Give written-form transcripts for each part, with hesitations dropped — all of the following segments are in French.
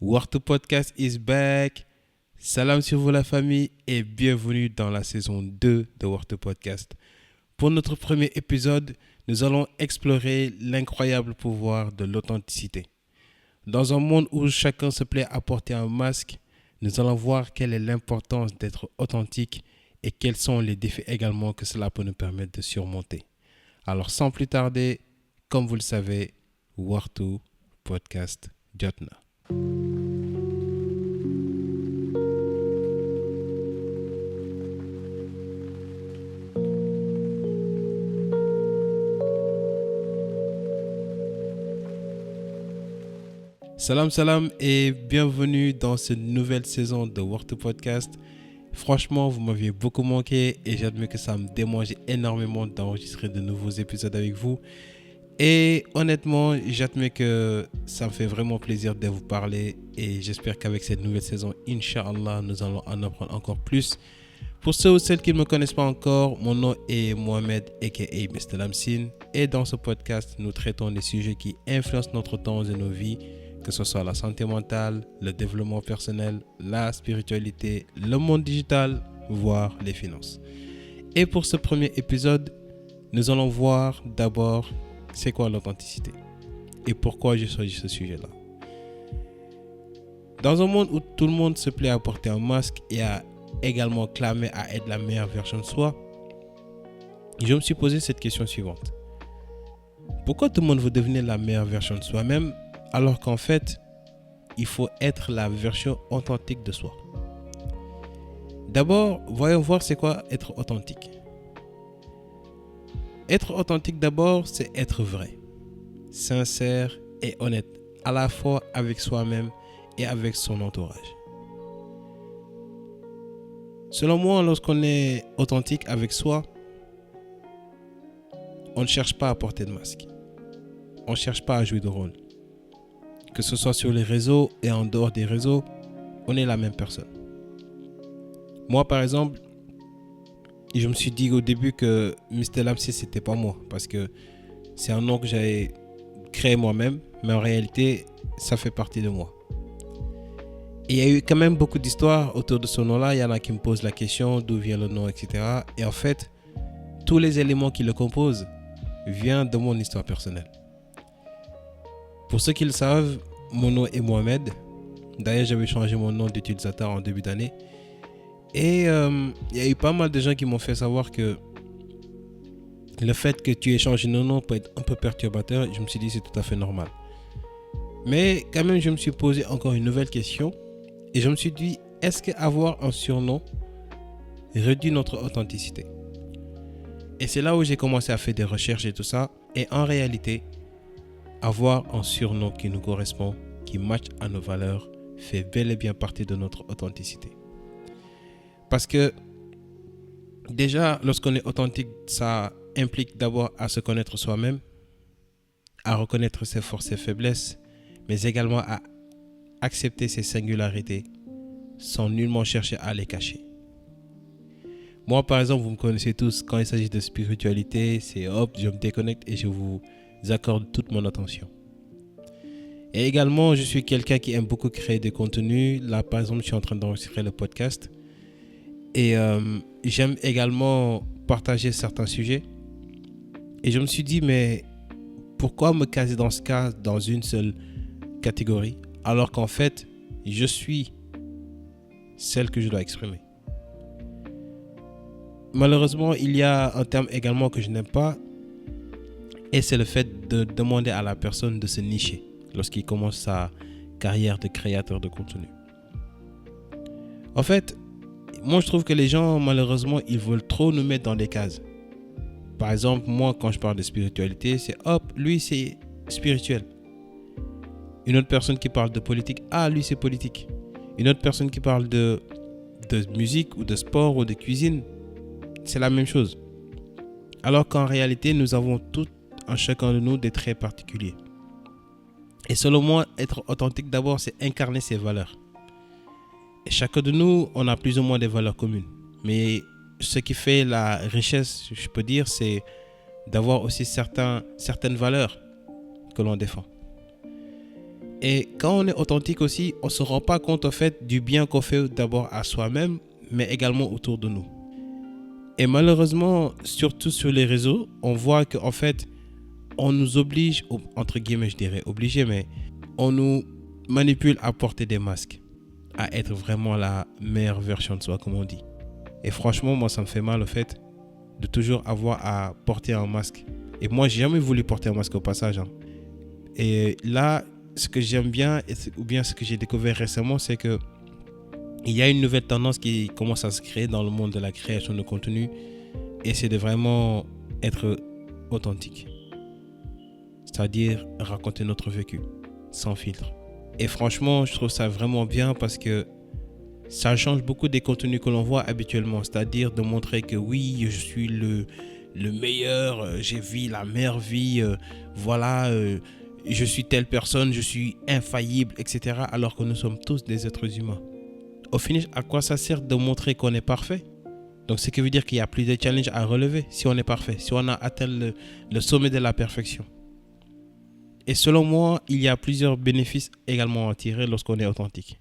Warto Podcast is back. Salam sur vous la famille et bienvenue dans la saison 2 de Warto Podcast. Pour notre premier épisode, nous allons explorer l'incroyable pouvoir de l'authenticité. Dans un monde où chacun se plaît à porter un masque, nous allons voir quelle est l'importance d'être authentique et quels sont les défis également que cela peut nous permettre de surmonter. Alors sans plus tarder, comme vous le savez, Warto Podcast Jotna. Salam et bienvenue dans cette nouvelle saison de Warto Podcast. Franchement, vous m'aviez beaucoup manqué et j'admets que ça me démangeait énormément d'enregistrer de nouveaux épisodes avec vous. Et honnêtement, j'admets que ça me fait vraiment plaisir de vous parler et j'espère qu'avec cette nouvelle saison, Inch'Allah, nous allons en apprendre encore plus. Pour ceux ou celles qui ne me connaissent pas encore, mon nom est Mohamed aka Mr. Lamsin et dans ce podcast, nous traitons des sujets qui influencent notre temps et nos vies, que ce soit la santé mentale, le développement personnel, la spiritualité, le monde digital, voire les finances. Et pour ce premier épisode, nous allons voir d'abord c'est quoi l'authenticité et pourquoi j'ai choisi ce sujet-là. Dans un monde où tout le monde se plaît à porter un masque et à également clamer à être la meilleure version de soi, je me suis posé cette question suivante. Pourquoi tout le monde veut devenir la meilleure version de soi-même alors qu'en fait, il faut être la version authentique de soi? D'abord, voyons voir c'est quoi être authentique. Être authentique d'abord, c'est être vrai, sincère et honnête, à la fois avec soi-même et avec son entourage. Selon moi, lorsqu'on est authentique avec soi, on ne cherche pas à porter de masque. On ne cherche pas à jouer de rôle. Que ce soit sur les réseaux et en dehors des réseaux, on est la même personne. Moi, par exemple, je me suis dit au début que Mr. Lamsin, c'était pas moi. Parce que c'est un nom que j'avais créé moi-même. Mais en réalité, ça fait partie de moi. Et il y a eu quand même beaucoup d'histoires autour de ce nom-là. Il y en a qui me posent la question d'où vient le nom, etc. Et en fait, tous les éléments qui le composent viennent de mon histoire personnelle. Pour ceux qui le savent, mon nom est Mohamed. D'ailleurs, j'avais changé mon nom d'utilisateur en début d'année. Et il y a eu pas mal de gens qui m'ont fait savoir que le fait que tu aies changé de nom peut être un peu perturbateur. Je me suis dit c'est tout à fait normal. Mais quand même, je me suis posé encore une nouvelle question. Et je me suis dit, est-ce qu'avoir un surnom réduit notre authenticité? Et c'est là où j'ai commencé à faire des recherches et tout ça. Et en réalité, avoir un surnom qui nous correspond, qui matche à nos valeurs, fait bel et bien partie de notre authenticité. Parce que déjà, lorsqu'on est authentique, ça implique d'abord à se connaître soi-même, à reconnaître ses forces et faiblesses, mais également à accepter ses singularités sans nullement chercher à les cacher. Moi, par exemple, vous me connaissez tous, quand il s'agit de spiritualité, c'est hop, je me déconnecte et je vous accorde toute mon attention. Et également, je suis quelqu'un qui aime beaucoup créer des contenus. Là, par exemple, je suis en train d'enregistrer le podcast. Et j'aime également partager certains sujets. Et je me suis dit, mais pourquoi me caser dans ce cas, dans une seule catégorie, alors qu'en fait, je suis celle que je dois exprimer. Malheureusement, il y a un terme également que je n'aime pas, et c'est le fait de demander à la personne de se nicher lorsqu'il commence sa carrière de créateur de contenu. En fait, moi je trouve que les gens, malheureusement, ils veulent trop nous mettre dans des cases. Par exemple, moi quand je parle de spiritualité, c'est hop, lui c'est spirituel. Une autre personne qui parle de politique, ah lui c'est politique. Une autre personne qui parle de musique ou de sport ou de cuisine, c'est la même chose. Alors qu'en réalité, nous avons tout un chacun de nous des traits particuliers. Et selon moi, être authentique d'abord, c'est incarner ses valeurs. Et chacun de nous, on a plus ou moins des valeurs communes. Mais ce qui fait la richesse, je peux dire, c'est d'avoir aussi certaines valeurs que l'on défend. Et quand on est authentique aussi, on ne se rend pas compte, en fait, du bien qu'on fait d'abord à soi-même, mais également autour de nous. Et malheureusement, surtout sur les réseaux, on voit qu'en fait, on nous oblige, entre guillemets, je dirais obligé, mais on nous manipule à porter des masques, à être vraiment la meilleure version de soi, comme on dit. Et franchement, moi, ça me fait mal, au fait, de toujours avoir à porter un masque. Et moi, j'ai jamais voulu porter un masque au passage. Et là, ce que j'aime bien, ou bien ce que j'ai découvert récemment, c'est que il y a une nouvelle tendance qui commence à se créer dans le monde de la création de contenu, et c'est de vraiment être authentique. C'est-à-dire raconter notre vécu, sans filtre. Et franchement, je trouve ça vraiment bien parce que ça change beaucoup des contenus que l'on voit habituellement. C'est-à-dire de montrer que oui, je suis le meilleur, j'ai vécu la meilleure vie, je suis telle personne, je suis infaillible, etc. Alors que nous sommes tous des êtres humains. Au finish, à quoi ça sert de montrer qu'on est parfait? Donc, ce qui veut dire qu'il y a plus de challenges à relever si on est parfait, si on a atteint le sommet de la perfection. Et selon moi, il y a plusieurs bénéfices également à tirer lorsqu'on est authentique.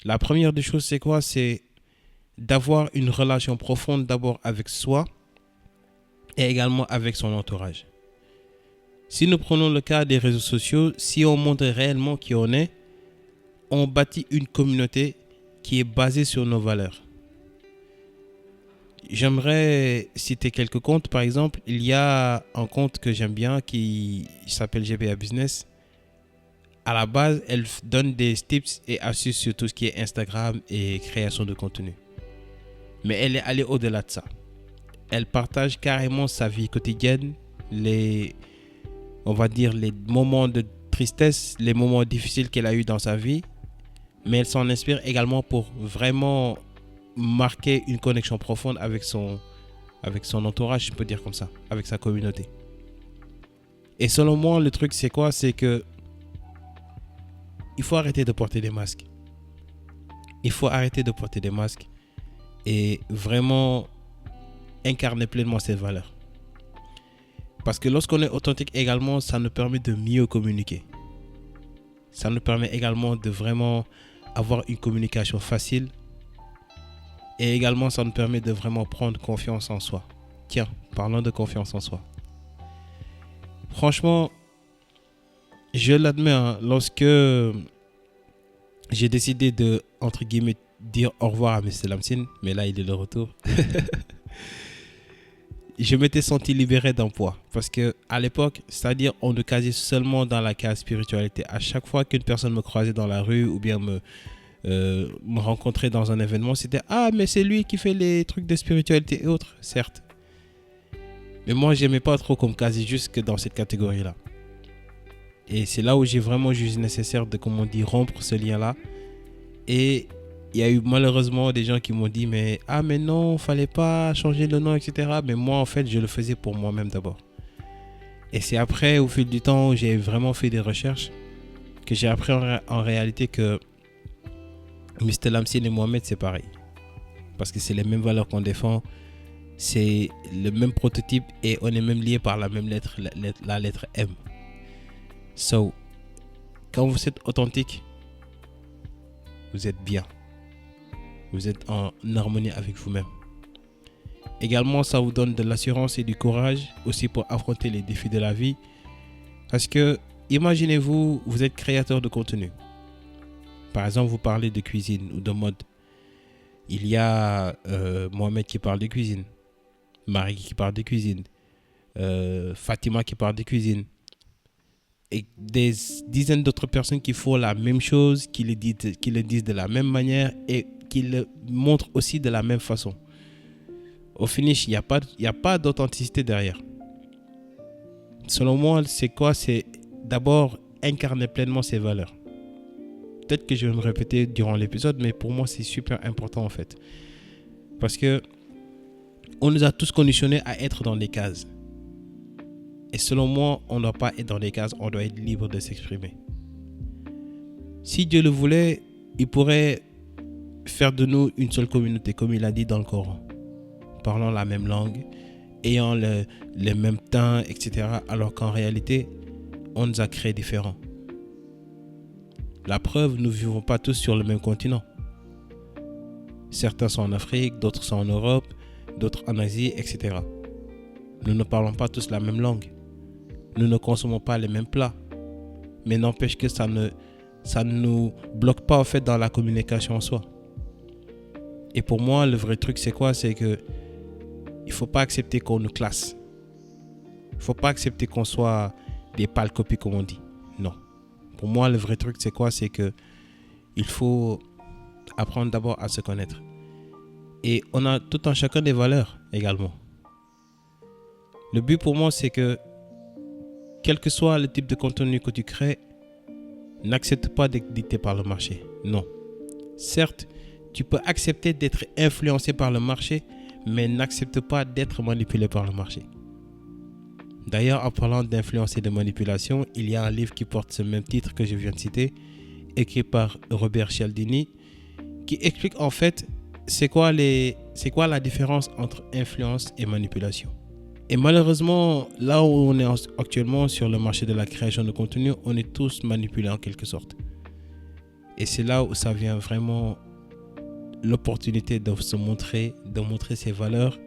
La première des choses, c'est quoi? C'est d'avoir une relation profonde d'abord avec soi et également avec son entourage. Si nous prenons le cas des réseaux sociaux, si on montre réellement qui on est, on bâtit une communauté qui est basée sur nos valeurs. J'aimerais citer quelques comptes. Par exemple, il y a un compte que j'aime bien qui s'appelle GBA Business. À la base, elle donne des tips et astuces sur tout ce qui est Instagram et création de contenu. Mais elle est allée au-delà de ça. Elle partage carrément sa vie quotidienne, les moments de tristesse, les moments difficiles qu'elle a eu dans sa vie. Mais elle s'en inspire également pour vraiment marquer une connexion profonde avec son entourage, je peux dire comme ça, avec sa communauté. Et selon moi, le truc c'est quoi? C'est que il faut arrêter de porter des masques. Il faut arrêter de porter des masques et vraiment incarner pleinement ses valeurs. Parce que lorsqu'on est authentique également, ça nous permet de mieux communiquer. Ça nous permet également de vraiment avoir une communication facile. Et également, ça nous permet de vraiment prendre confiance en soi. Tiens, parlons de confiance en soi. Franchement, je l'admets, lorsque j'ai décidé de, entre guillemets, dire au revoir à M. Lamsin, mais là, il est de retour. Je m'étais senti libéré d'un poids. Parce que à l'époque, c'est-à-dire, on me casait seulement dans la case spiritualité. À chaque fois qu'une personne me croisait dans la rue ou bien me rencontrer dans un événement, c'était « Ah, mais c'est lui qui fait les trucs de spiritualité et autres. » Certes. Mais moi, j'aimais pas trop qu'on me case jusque dans cette catégorie-là. Et c'est là où j'ai vraiment jugé nécessaire de, comme on dit, rompre ce lien-là. Et il y a eu malheureusement des gens qui m'ont dit « Mais non, fallait pas changer le nom, etc. » Mais moi, en fait, je le faisais pour moi-même d'abord. Et c'est après, au fil du temps, où j'ai vraiment fait des recherches, que j'ai appris en réalité que Mr. Lamsin et Mohamed, c'est pareil. Parce que c'est les mêmes valeurs qu'on défend. C'est le même prototype et on est même liés par la même lettre, la lettre M. So, quand vous êtes authentique, vous êtes bien. Vous êtes en harmonie avec vous-même. Également, ça vous donne de l'assurance et du courage aussi pour affronter les défis de la vie. Parce que, imaginez-vous, vous êtes créateur de contenu. Par exemple, vous parlez de cuisine ou de mode. Il y a Mohamed qui parle de cuisine, Marie qui parle de cuisine, Fatima qui parle de cuisine. Et des dizaines d'autres personnes qui font la même chose, qui le disent de la même manière et qui le montrent aussi de la même façon. Au finish, il n'y a pas d'authenticité derrière. Selon moi, c'est quoi? C'est d'abord incarner pleinement ses valeurs. Peut-être que je vais me répéter durant l'épisode, mais pour moi, c'est super important en fait. Parce que on nous a tous conditionnés à être dans des cases. Et selon moi, on ne doit pas être dans des cases, on doit être libre de s'exprimer. Si Dieu le voulait, il pourrait faire de nous une seule communauté, comme il a dit dans le Coran. Parlant la même langue, ayant les mêmes temps, etc. Alors qu'en réalité, on nous a créés différents. La preuve, nous ne vivons pas tous sur le même continent. Certains sont en Afrique, d'autres sont en Europe, d'autres en Asie, etc. Nous ne parlons pas tous la même langue. Nous ne consommons pas les mêmes plats. Mais n'empêche que ça ne nous bloque pas en fait dans la communication en soi. Et pour moi, le vrai truc, c'est quoi? C'est que il faut pas accepter qu'on nous classe. Il faut pas accepter qu'on soit des pâles copies, comme on dit. Non. Pour moi, le vrai truc, c'est quoi? C'est que il faut apprendre d'abord à se connaître. Et on a tout un chacun des valeurs également. Le but pour moi, c'est que quel que soit le type de contenu que tu crées, n'accepte pas d'être dicté par le marché. Non. Certes, tu peux accepter d'être influencé par le marché, mais n'accepte pas d'être manipulé par le marché. D'ailleurs, en parlant d'influence et de manipulation, il y a un livre qui porte ce même titre que je viens de citer, écrit par Robert Cialdini, qui explique en fait c'est quoi la différence entre influence et manipulation. Et malheureusement, là où on est actuellement sur le marché de la création de contenu, on est tous manipulés en quelque sorte. Et c'est là où ça vient vraiment l'opportunité de se montrer, de montrer ses valeurs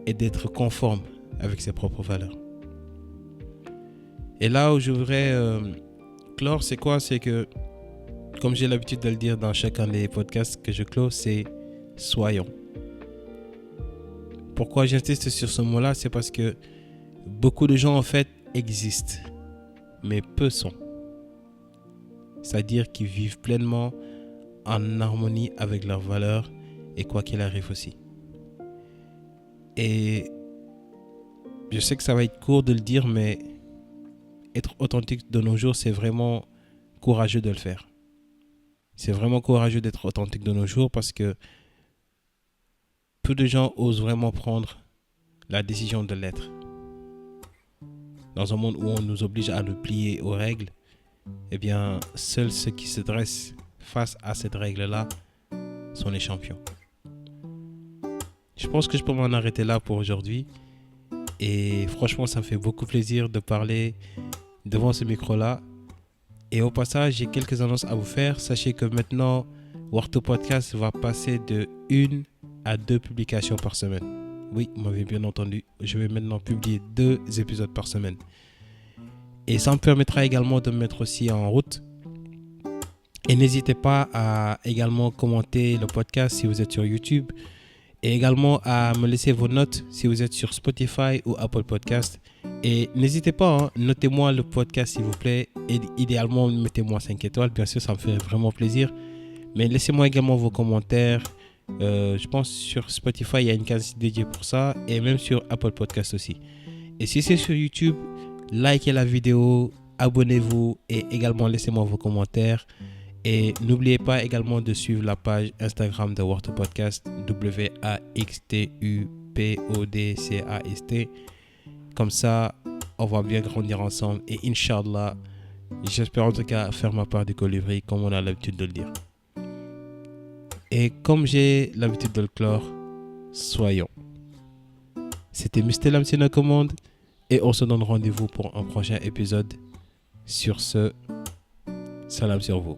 et d'être conforme avec ses propres valeurs. Et là où je voudrais clore, c'est quoi? C'est que, comme j'ai l'habitude de le dire dans chacun des podcasts que je close, c'est soyons. Pourquoi j'insiste sur ce mot-là? C'est parce que beaucoup de gens en fait existent, mais peu sont. C'est-à-dire qu'ils vivent pleinement en harmonie avec leurs valeurs et quoi qu'il arrive aussi. Et je sais que ça va être court de le dire, mais être authentique de nos jours, c'est vraiment courageux de le faire. C'est vraiment courageux d'être authentique de nos jours parce que peu de gens osent vraiment prendre la décision de l'être. Dans un monde où on nous oblige à nous plier aux règles, eh bien, seuls ceux qui se dressent face à cette règle-là sont les champions. Je pense que je peux m'en arrêter là pour aujourd'hui. Et franchement, ça me fait beaucoup plaisir de parler devant ce micro-là. Et au passage, j'ai quelques annonces à vous faire. Sachez que maintenant, Warto Podcast va passer de 1 à 2 publications par semaine. Oui, vous m'avez bien entendu. Je vais maintenant publier 2 épisodes par semaine. Et ça me permettra également de me mettre aussi en route. Et n'hésitez pas à également commenter le podcast si vous êtes sur YouTube. Et également à me laisser vos notes si vous êtes sur Spotify ou Apple Podcast. Et n'hésitez pas, notez-moi le podcast s'il vous plaît. Et idéalement, mettez-moi 5 étoiles. Bien sûr, ça me fait vraiment plaisir. Mais laissez-moi également vos commentaires. Je pense sur Spotify, il y a une case dédiée pour ça. Et même sur Apple Podcast aussi. Et si c'est sur YouTube, likez la vidéo, abonnez-vous et également laissez-moi vos commentaires. Et n'oubliez pas également de suivre la page Instagram de Warto Podcast, WAXTUPODCAST. Comme ça, on va bien grandir ensemble. Et Inch'Allah, j'espère en tout cas faire ma part du colibri comme on a l'habitude de le dire. Et comme j'ai l'habitude de le clore, soyons. C'était Mustelam Sina Commande et on se donne rendez-vous pour un prochain épisode. Sur ce, salam sur vous.